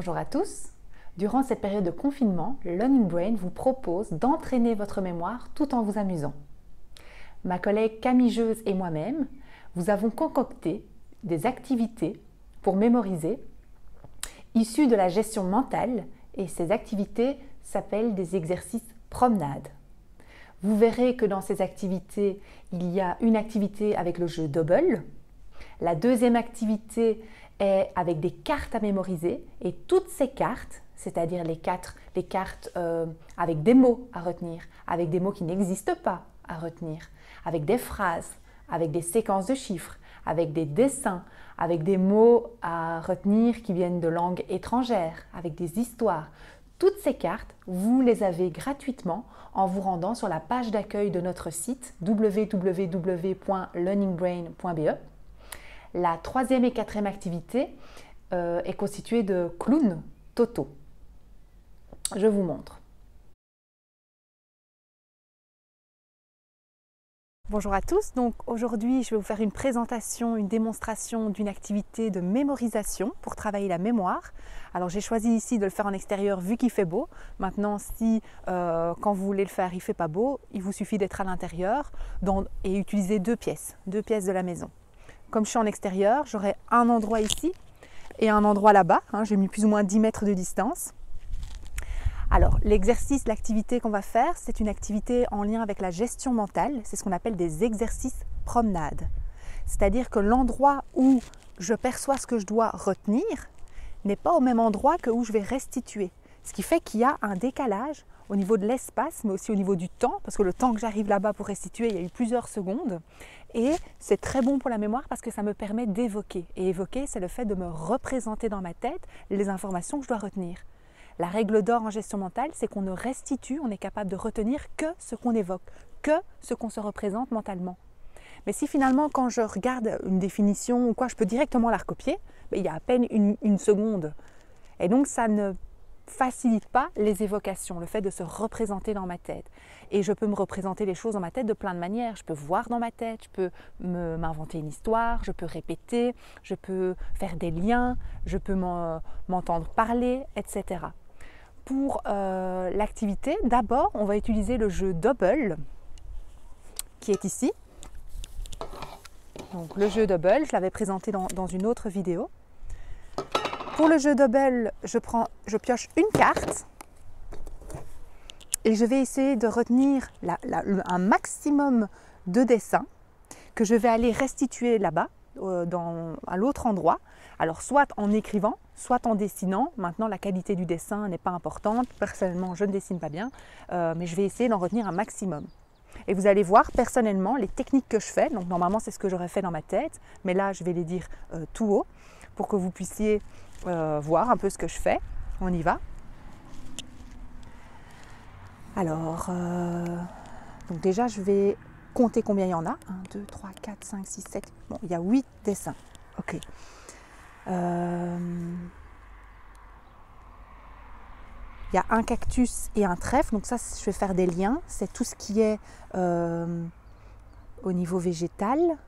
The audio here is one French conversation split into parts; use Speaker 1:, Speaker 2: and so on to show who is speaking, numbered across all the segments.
Speaker 1: Bonjour à tous. Durant cette période de confinement, Learning Brain vous propose d'entraîner votre mémoire tout en vous amusant. Ma collègue Camille Jeuse et moi-même, vous avons concocté des activités pour mémoriser issues de la gestion mentale et ces activités s'appellent des exercices promenade. Vous verrez que dans ces activités, il y a une activité avec le jeu Double. La deuxième activité est avec des cartes à mémoriser et toutes ces cartes, c'est-à-dire les cartes avec des mots à retenir, avec des mots qui n'existent pas à retenir, avec des phrases, avec des séquences de chiffres, avec des dessins, avec des mots à retenir qui viennent de langues étrangères, avec des histoires. Toutes ces cartes, vous les avez gratuitement en vous rendant sur la page d'accueil de notre site www.learningbrain.be. La troisième et quatrième activité est constituée de clowns Toto. Je vous montre. Bonjour à tous, donc aujourd'hui je vais vous faire une présentation, une démonstration d'une activité de mémorisation pour travailler la mémoire. Alors j'ai choisi ici de le faire en extérieur vu qu'il fait beau. Maintenant si quand vous voulez le faire il ne fait pas beau, il vous suffit d'être à l'intérieur et utiliser deux pièces de la maison. Comme je suis en extérieur, j'aurai un endroit ici et un endroit là-bas. J'ai mis plus ou moins 10 mètres de distance. Alors, l'exercice, l'activité qu'on va faire, c'est une activité en lien avec la gestion mentale. C'est ce qu'on appelle des exercices promenade. C'est-à-dire que l'endroit où je perçois ce que je dois retenir n'est pas au même endroit que où je vais restituer. Ce qui fait qu'il y a un décalage au niveau de l'espace, mais aussi au niveau du temps, parce que le temps que j'arrive là-bas pour restituer, il y a eu plusieurs secondes. Et c'est très bon pour la mémoire parce que ça me permet d'évoquer. Et évoquer, c'est le fait de me représenter dans ma tête les informations que je dois retenir. La règle d'or en gestion mentale, c'est qu'on ne restitue, on est capable de retenir que ce qu'on évoque, que ce qu'on se représente mentalement. Mais si finalement, quand je regarde une définition ou quoi, je peux directement la recopier, il y a à peine une seconde. Et donc, ça ne facilite pas les évocations, le fait de se représenter dans ma tête. Et je peux me représenter les choses dans ma tête de plein de manières. Je peux voir dans ma tête, je peux m'inventer une histoire, je peux répéter, je peux faire des liens, je peux m'entendre parler, etc. Pour l'activité, d'abord, on va utiliser le jeu Double qui est ici. Donc, le jeu Double, je l'avais présenté dans une autre vidéo. Pour le jeu Double, je pioche une carte et je vais essayer de retenir un maximum de dessins que je vais aller restituer là-bas, à l'autre endroit. Alors soit en écrivant, soit en dessinant. Maintenant la qualité du dessin n'est pas importante. Personnellement je ne dessine pas bien, mais je vais essayer d'en retenir un maximum. Et vous allez voir personnellement les techniques que je fais. Donc normalement c'est ce que j'aurais fait dans ma tête, mais là je vais les dire tout haut pour que vous puissiez voir un peu ce que je fais. On y va. Alors, donc déjà je vais compter combien il y en a. 1, 2, 3, 4, 5, 6, 7. Bon, il y a 8 dessins. Ok. Il y a un cactus et un trèfle. Donc ça, je vais faire des liens. C'est tout ce qui est au niveau végétal.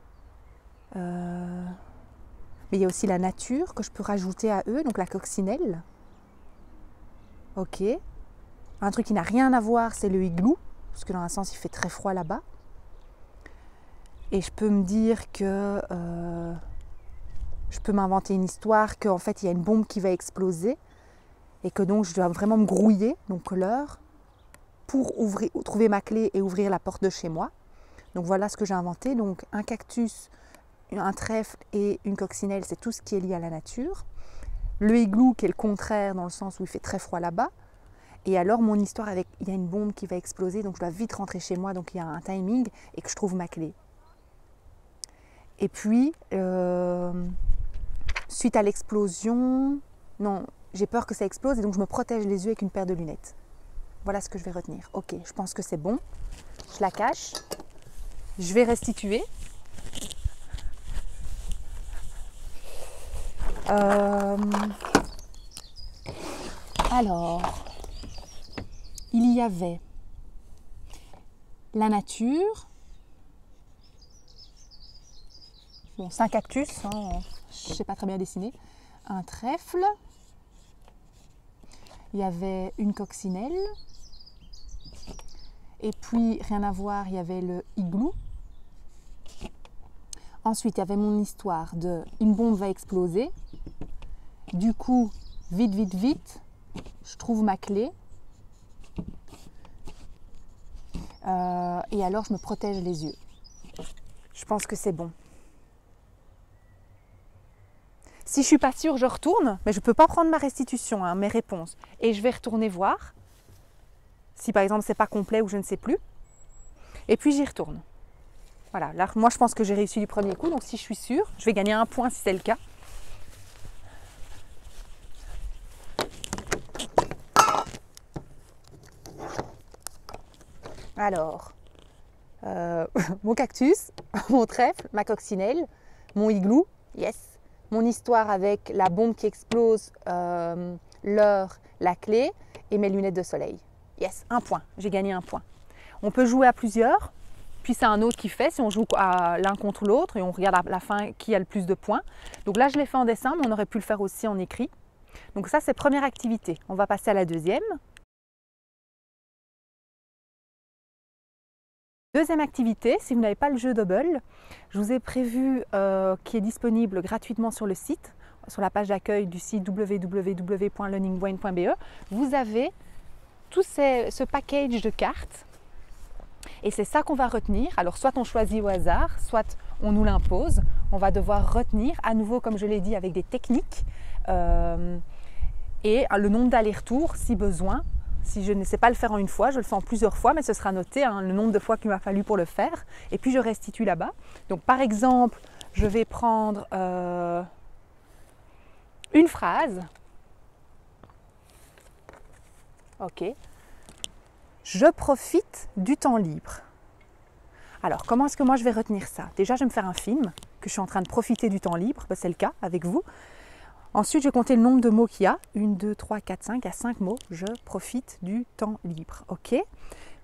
Speaker 1: Mais il y a aussi la nature que je peux rajouter à eux. Donc la coccinelle. Ok. Un truc qui n'a rien à voir, c'est le igloo. Parce que dans un sens, il fait très froid là-bas. Et je peux me dire que je peux m'inventer une histoire qu'en fait il y a une bombe qui va exploser et que donc je dois vraiment me grouiller, donc l'heure, pour trouver ma clé et ouvrir la porte de chez moi. Donc voilà ce que j'ai inventé. Donc un cactus, un trèfle et une coccinelle, c'est tout ce qui est lié à la nature. Le igloo qui est le contraire dans le sens où il fait très froid là-bas. Et alors mon histoire avec, il y a une bombe qui va exploser, donc je dois vite rentrer chez moi, donc il y a un timing et que je trouve ma clé. Et puis, suite à l'explosion, non, j'ai peur que ça explose et donc je me protège les yeux avec une paire de lunettes. Voilà ce que je vais retenir. Ok, je pense que c'est bon. Je la cache. Je vais restituer. Alors, il y avait la nature. Bon, c'est un cactus, je ne sais pas très bien dessiner. Un trèfle. il y avait une coccinelle. Et puis, rien à voir, il y avait le igloo. Ensuite, il y avait mon histoire de une bombe va exploser. Du coup, vite, vite, vite, je trouve ma clé. Et alors, je me protège les yeux. Je pense que c'est bon. Si je ne suis pas sûre, je retourne, mais je ne peux pas prendre ma restitution, hein, mes réponses. Et je vais retourner voir, si par exemple, ce n'est pas complet ou je ne sais plus. Et puis, j'y retourne. Voilà, là, moi, je pense que j'ai réussi du premier coup. Donc, si je suis sûre, je vais gagner un point si c'est le cas. Alors, mon cactus, mon trèfle, ma coccinelle, mon igloo, yes. Mon histoire avec la bombe qui explose, l'heure, la clé et mes lunettes de soleil. Yes, un point, j'ai gagné un point. On peut jouer à plusieurs, puis c'est un autre qui fait, si on joue l'un contre l'autre et on regarde à la fin qui a le plus de points. Donc là, je l'ai fait en dessin, mais on aurait pu le faire aussi en écrit. Donc ça, c'est première activité. On va passer à la deuxième. Deuxième activité, si vous n'avez pas le jeu Double, je vous ai prévu qui est disponible gratuitement sur le site, sur la page d'accueil du site www.learningbrain.be. Vous avez tout ce package de cartes et c'est ça qu'on va retenir. Alors soit on choisit au hasard, soit on nous l'impose. On va devoir retenir, à nouveau comme je l'ai dit, avec des techniques et le nombre d'allers-retours si besoin. Si je ne sais pas le faire en une fois, je le fais en plusieurs fois, mais ce sera noté, hein, le nombre de fois qu'il m'a fallu pour le faire. Et puis je restitue là-bas. Donc par exemple, je vais prendre une phrase. Ok. Je profite du temps libre. Alors, comment est-ce que moi je vais retenir ça? Déjà, je vais me faire un film que je suis en train de profiter du temps libre. Ben, c'est le cas avec vous. Ensuite, je vais compter le nombre de mots qu'il y a. 1, 2, 3, 4, 5. Il y a 5 mots. Je profite du temps libre. OK.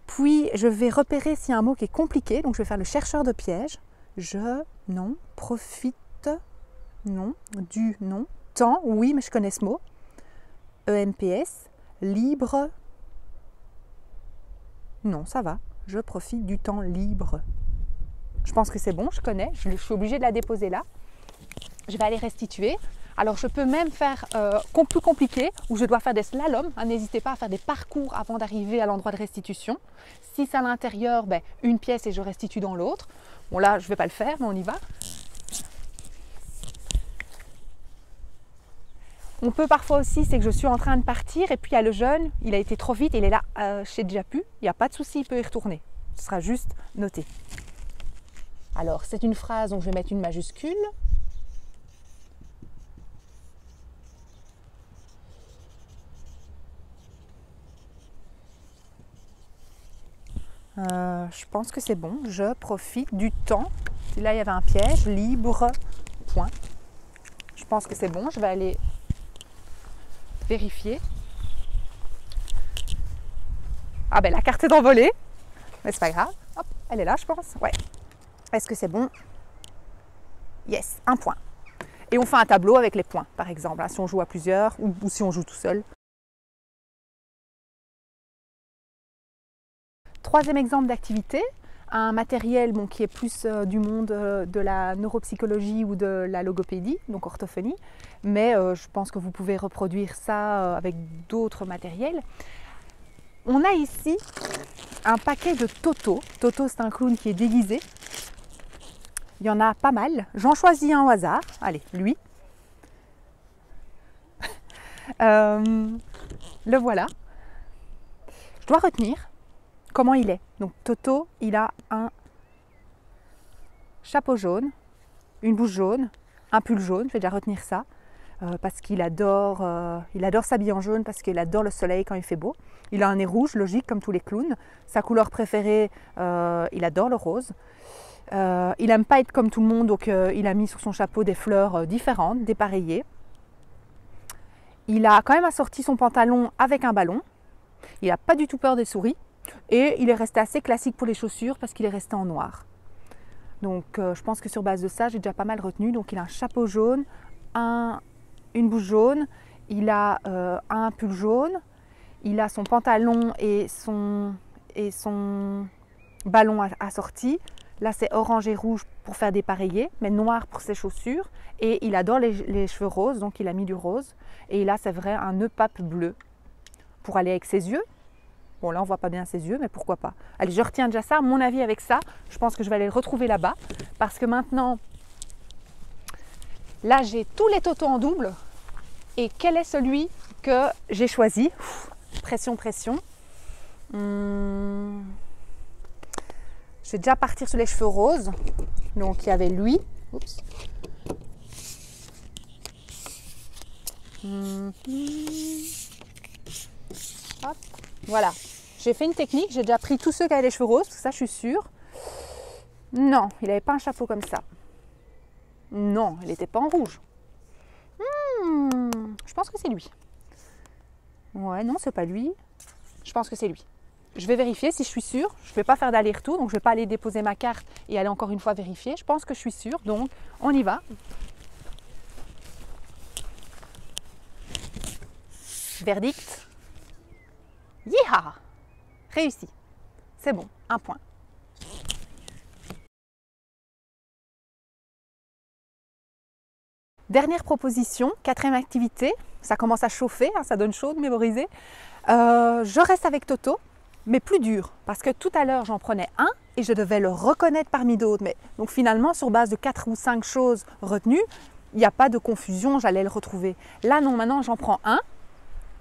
Speaker 1: Puis, je vais repérer s'il y a un mot qui est compliqué. Donc, je vais faire le chercheur de piège. Non. Profite, non. Du, non. Temps, oui, mais je connais ce mot. EMPS. Libre. Non, ça va. Je profite du temps libre. Je pense que c'est bon, je connais. Je suis obligée de la déposer là. Je vais aller restituer. Alors, je peux même faire plus compliqué, où je dois faire des slaloms. N'hésitez pas à faire des parcours avant d'arriver à l'endroit de restitution. Si c'est à l'intérieur, une pièce et je restitue dans l'autre. Bon, là, je ne vais pas le faire, mais on y va. On peut parfois aussi, c'est que je suis en train de partir et puis il y a le jeune, il a été trop vite, il est là, je sais déjà plus. Il n'y a pas de souci, il peut y retourner. Ce sera juste noté. Alors, c'est une phrase, donc je vais mettre une majuscule. Je pense que c'est bon. Je profite du temps. Là, il y avait un piège. Libre. Point. Je pense que c'est bon. Je vais aller vérifier. Ah ben la carte est envolée. Mais c'est pas grave. Hop, elle est là, je pense. Ouais. Est-ce que c'est bon? Yes, un point. Et on fait un tableau avec les points, par exemple, si on joue à plusieurs ou si on joue tout seul. Troisième exemple d'activité, un matériel qui est plus du monde de la neuropsychologie ou de la logopédie, donc orthophonie, mais je pense que vous pouvez reproduire ça avec d'autres matériels. On a ici un paquet de Toto. Toto, c'est un clown qui est déguisé. Il y en a pas mal. J'en choisis un au hasard. Allez, lui. Le voilà. Je dois retenir comment il est. Donc Toto, il a un chapeau jaune, une bouche jaune, un pull jaune. Je vais déjà retenir ça parce qu'il adore s'habiller en jaune parce qu'il adore le soleil quand il fait beau. Il a un nez rouge, logique, comme tous les clowns. Sa couleur préférée, il adore le rose. Il n'aime pas être comme tout le monde, donc il a mis sur son chapeau des fleurs différentes, dépareillées. Il a quand même assorti son pantalon avec un ballon. Il n'a pas du tout peur des souris. Et il est resté assez classique pour les chaussures parce qu'il est resté en noir. Donc je pense que sur base de ça, j'ai déjà pas mal retenu. Donc il a un chapeau jaune, une bouche jaune, il a un pull jaune, Il a son pantalon et son ballon assorti. Là, c'est orange et rouge pour faire dépareiller, mais noir pour ses chaussures. Et il adore les cheveux roses, donc il a mis du rose. Et là, c'est vrai, un nœud pape bleu pour aller avec ses yeux. Bon, là, on ne voit pas bien ses yeux, mais pourquoi pas. Allez, je retiens déjà ça. Mon avis avec ça, je pense que je vais aller le retrouver là-bas. Parce que maintenant, là, j'ai tous les totos en double. Et quel est celui que j'ai choisi? Pression, pression. Je vais déjà partir sur les cheveux roses. Donc, il y avait lui. Oups. Hop. Voilà. J'ai fait une technique. J'ai déjà pris tous ceux qui avaient les cheveux roses. Ça, je suis sûre. Non, il n'avait pas un chapeau comme ça. Non, il n'était pas en rouge. Je pense que c'est lui. Ouais, non, c'est pas lui. Je pense que c'est lui. Je vais vérifier si je suis sûre. Je ne vais pas faire d'aller-retour, donc je ne vais pas aller déposer ma carte et aller encore une fois vérifier. Je pense que je suis sûre, donc on y va. Verdict. Yeeha! Réussi. C'est bon, un point. Dernière proposition, quatrième activité. Ça commence à chauffer, hein, ça donne chaud de mémoriser. Je reste avec Toto, mais plus dur, parce que tout à l'heure j'en prenais un et je devais le reconnaître parmi d'autres. Mais donc finalement, sur base de 4 ou 5 choses retenues, il n'y a pas de confusion, j'allais le retrouver. Là non, maintenant j'en prends un.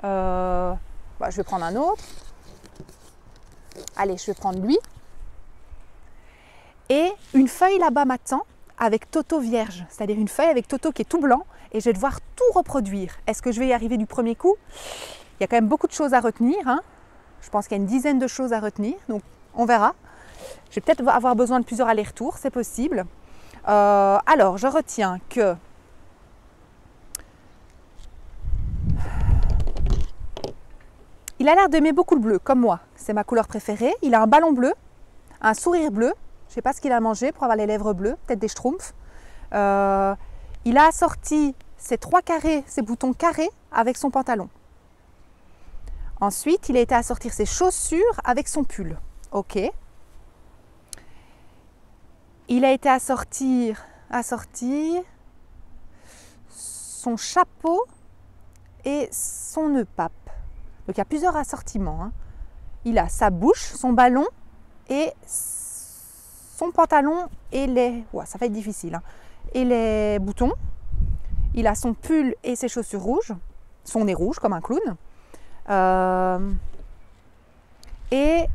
Speaker 1: Je vais prendre un autre. Allez, je vais prendre lui. Et une feuille là-bas m'attend avec Toto vierge, c'est-à-dire une feuille avec Toto qui est tout blanc et je vais devoir tout reproduire. Est-ce que je vais y arriver du premier coup? Il y a quand même beaucoup de choses à retenir, hein. Je pense qu'il y a une dizaine de choses à retenir, donc on verra. Je vais peut-être avoir besoin de plusieurs allers-retours, c'est possible. Alors, je retiens que il a l'air d'aimer beaucoup le bleu, comme moi. C'est ma couleur préférée. Il a un ballon bleu, un sourire bleu. Je ne sais pas ce qu'il a mangé pour avoir les lèvres bleues, peut-être des schtroumpfs. Il a assorti ses 3 carrés, ses boutons carrés avec son pantalon. Ensuite, il a été assortir ses chaussures avec son pull. Ok. Il a été assortir son chapeau et son nœud pape. Donc il y a plusieurs assortiments, hein. Il a sa bouche, son ballon et son pantalon et les... Ouais, ça va être difficile, hein. Et les boutons. Il a son pull et ses chaussures rouges. Son nez rouge comme un clown. Et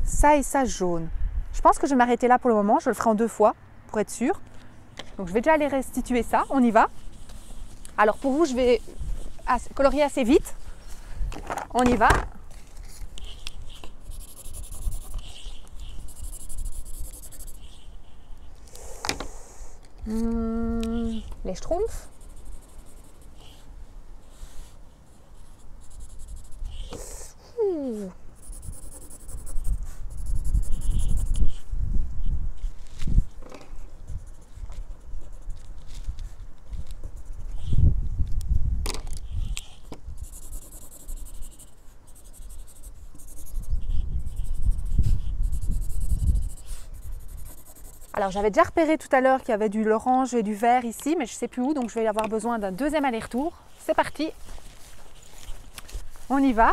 Speaker 1: ça jaune. Je pense que je vais m'arrêter là pour le moment. Je le ferai en 2 fois pour être sûre. Donc je vais déjà aller restituer ça. On y va. Alors pour vous, je vais colorier assez vite. On y va. Les schtroumpfs. Alors j'avais déjà repéré tout à l'heure qu'il y avait du l'orange et du vert ici, mais je ne sais plus où, donc je vais avoir besoin d'un deuxième aller-retour. C'est parti. On y va.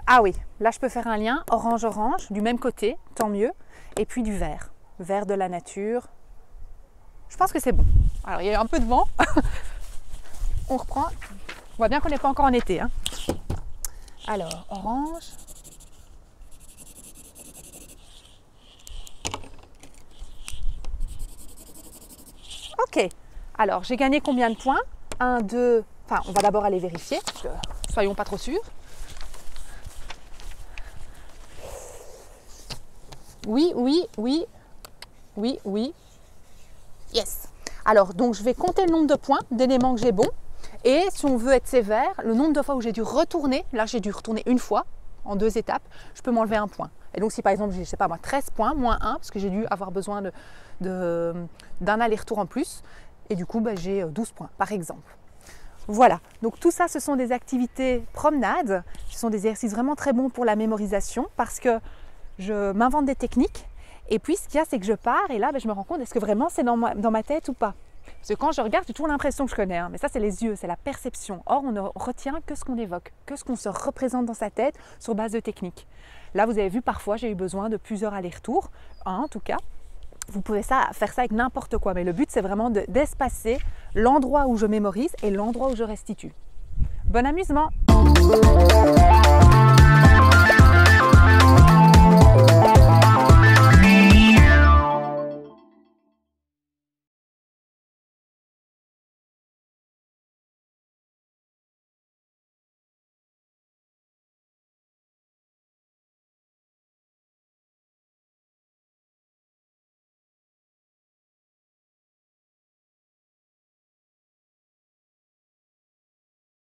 Speaker 1: Ah oui, là je peux faire un lien orange-orange, du même côté, tant mieux. Et puis du vert, vert de la nature. Je pense que c'est bon. Alors il y a eu un peu de vent. On reprend. On voit bien qu'on n'est pas encore en été, hein. Alors, orange. Ok, alors j'ai gagné combien de points? 1, 2, enfin on va d'abord aller vérifier, parce que soyons pas trop sûrs. Oui. Yes. Alors donc je vais compter le nombre de points, d'éléments que j'ai bons. Et si on veut être sévère, le nombre de fois où j'ai dû retourner, là j'ai dû retourner une fois, en 2 étapes, je peux m'enlever un point. Et donc si par exemple j'ai, je sais pas moi, 13 points, moins 1, parce que j'ai dû avoir besoin d'un aller-retour en plus, et du coup j'ai 12 points par exemple. Voilà, donc tout ça, ce sont des activités promenades. Ce sont des exercices vraiment très bons pour la mémorisation parce que je m'invente des techniques. Et puis, ce qu'il y a, c'est que je pars et là, je me rends compte, est-ce que vraiment c'est dans ma tête ou pas? Parce que quand je regarde, j'ai toujours l'impression que je connais. Mais ça, c'est les yeux, c'est la perception. Or, on ne retient que ce qu'on évoque, que ce qu'on se représente dans sa tête sur base de techniques. Là, vous avez vu, parfois, j'ai eu besoin de plusieurs allers-retours, en tout cas. Vous pouvez faire ça avec n'importe quoi, mais le but, c'est vraiment d'espacer l'endroit où je mémorise et l'endroit où je restitue. Bon amusement!